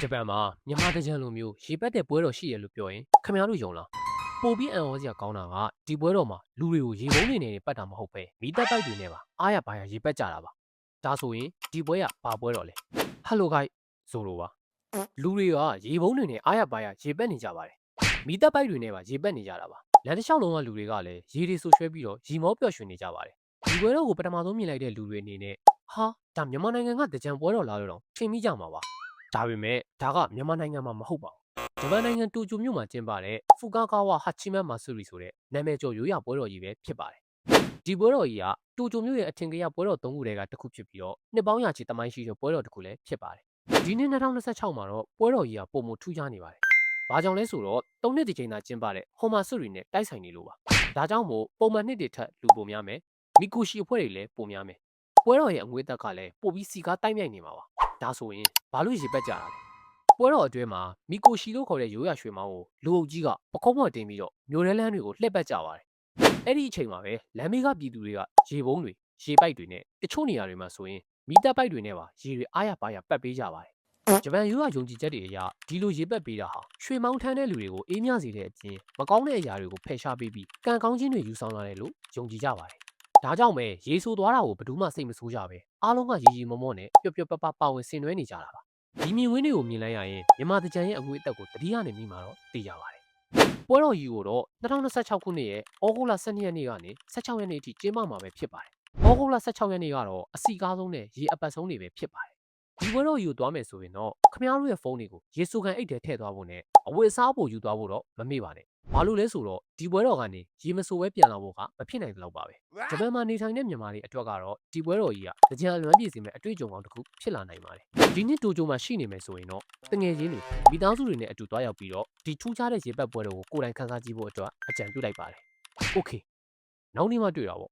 ဂျပန်မှာမြန်မာတကြံလိုမျိုးရေပက်တဲ့ပွဲတော်ရှိရလို့ပြောရင်ခင်ဗျားတို့ယုံလားပိုပြီးအံ့ဩစရာကောင်းတာကဒီပွဲတော်မှာလူတွေကိုရေပုံးနေနေပတ်တာမဟုတ်ပဲမိသက်ပိုက်တွေနဲ့ပါအားရပါရရေပက်ကြတာပါဒါဆိုရင်ဒီပွဲကဘာပွဲတော်လဲဟယ်လိုဂိုက်ဆိုလိုပါလူတွေကရေပုံးတွေနဲ့အားရပါရရေပက်နေကြပါတယ်မိသက်ပိုက်တွေနဲ့ပါရေပက်နေကြတာပါလမ်းတစ်လျှောက်လုံးကလူတွေကလည်းရေတွေဆူရွှဲပြီးတော့ရေမောပျော်ရွှင်နေကြပါတယ်ဒီပွဲတော်ကိုပထမဆုံးမြင်လိုက်တဲ့လူတွေအနေနဲ့ဟာဒါမြန်မာနိုင်ငံကတကြံပွဲတော်လားလို့တော့ထင်မိကြမှာပါဒါပေမဲ့ဒါကမြန်မာနိုင်ငံမှာမဟုတ်ပါဘူးဂျပန်နိုင်ငံတိုကျိုမြို့မှာကျင်းပတဲ့ဖူကာကာဝါဟာချီမန်မာဆူရီဆိုတဲ့နာမည်ကျော်ရိုးရာပွဲတော်ကြီးပဲဖြစ်ပါတယ်ဒီပွဲတော်ကြီးကတိုကျိုမြို့ရဲ့အထင်ကရပွဲတော်၃ခုတည်းကတစ်ခုဖြစ်ပြီးတော့နှစ်ပေါင်းရာချီတမိုင်းရှိတဲ့ပွဲတော်တစ်ခုလည်းဖြစ်ပါတယ်ဒီနှစ်2026မှာတော့ပွဲတော်ကြီးကပုံမထူးခြားနေပါတယ်ဘာကြောင့်လဲဆိုတော့၃နှစ်ဒီချိန်သာကျင်းပတဲ့ဟိုမာဆူရီနဲ့တိုက်ဆိုင်နေလို့ပါဒါကြောင့်မို့ပုံမှန်နှစ်တွေထက်လူပုံများမယ်မီကူရှီအဖွဲ့တွေလည်းပုံများမယ်ပွဲတော်ရဲ့အငွေးသက်ကလည်းပိုပြီးစီကားတိုက်မြိုက်နေမှာပါဒါဆိုရင်ဘာလို့ရေပက်ကြတာလဲပွဲတော်အတွင်းမှာမီကိုရှီလို့ခေါ်တဲ့ရိုးရာရွှေမောင်းကိုလူအုပ်ကြီးကပခုံးပေါ်တင်ပြီးတော့မျိုးရဲလန်းတွေကိုလှည့်ပတ်ကြပါတယ်အဲ့ဒီအချိန်မှာပဲလမ်းမေးကပြည်သူတွေကရေပုံးတွေရေပိုက်တွေနဲ့တချို့နေရာတွေမှာဆိုရင်မီတပ်ပိုက်တွေနဲ့ပါရေတွေအားရပါရပတ်ပေးကြပါတယ်ဂျပန်ရိုးရာယုံကြည်ချက်တွေအရဒီလိုရေပက်ပေးတာဟာရွှေမောင်းထမ်းတဲ့လူတွေကိုအေးမြစေတဲ့အပြင်မကောင်းတဲ့အရာတွေကိုဖယ်ရှားပေးပြီးကံကောင်းခြင်းတွေယူဆောင်လာတယ်လို့ယုံကြည်ကြပါတယ်ဒါကြောင့်ပဲရေဆိုသွားတာကိုဘယ်သူမှစိတ်မဆိုးကြပဲအားလုံးကရေရေမောမောနဲ့ပျော်ပျော်ပပပါဝင်ဆင်နွှဲနေကြတာပါဒီမြင်ကွင်းတွေကိုမြင်လိုက်ရရင်မြန်မာတကြံရဲ့အငွေအသက်ကိုတတိယနေမိမှာတော့သိကြပါတယ်ပွဲတော်ကြီးကိုတော့2026ခုနှစ်ရဲ့ဩဂုတ်လ12ရက်နေ့ကနေ16ရက်နေ့အထိကျင်းပမှာပဲဖြစ်ပါတယ်ဩဂုတ်လ16ရက်နေ့ကတော့အစီကားဆုံးနဲ့ရေအပတ်ဆုံးတွေပဲဖြစ်ပါတယ်ဒီပွဲတော်ကြီးကိုသွားမယ်ဆိုရင်တော့ခင်ဗျားတို့ရဲ့ဖုန်းတွေကိုရေစူကန်အိတ်ထဲထည့်သွားဖို့နဲ့အဝတ်အစားပို့ယူသွားဖို့တော့မမေ့ပါနဲ့ဘာလို့လဲဆိုတော့ဒီပွဲတော်ကနေရေမဆိုးပဲပြန်လာဖို့ကမဖြစ်နိုင်တဲ့လောက်ပါပဲဂျပန်မှာနေထိုင်တဲ့မြန်မာတွေအတွက်ကတော့ဒီပွဲတော်ကြီးကကြံလွမ်းပြည့်စီမဲ့အတွေ့အကြုံကောင်းတစ်ခုဖြစ်လာနိုင်ပါတယ်ဒီနှစ်တိုကျိုမှာရှိနေမယ်ဆိုရင်တော့တငယ်ချင်းတွေမိသားစုတွေနဲ့အတူတွားရောက်ပြီးတော့ဒီထူးခြားတဲ့ရေပတ်ပွဲတော်ကိုကိုယ်တိုင်ခန်းစားကြည့်ဖို့အတွက်အကြံပြုလိုက်ပါတယ်โอเคနောက်နေ့မှတွေ့တာပေါ့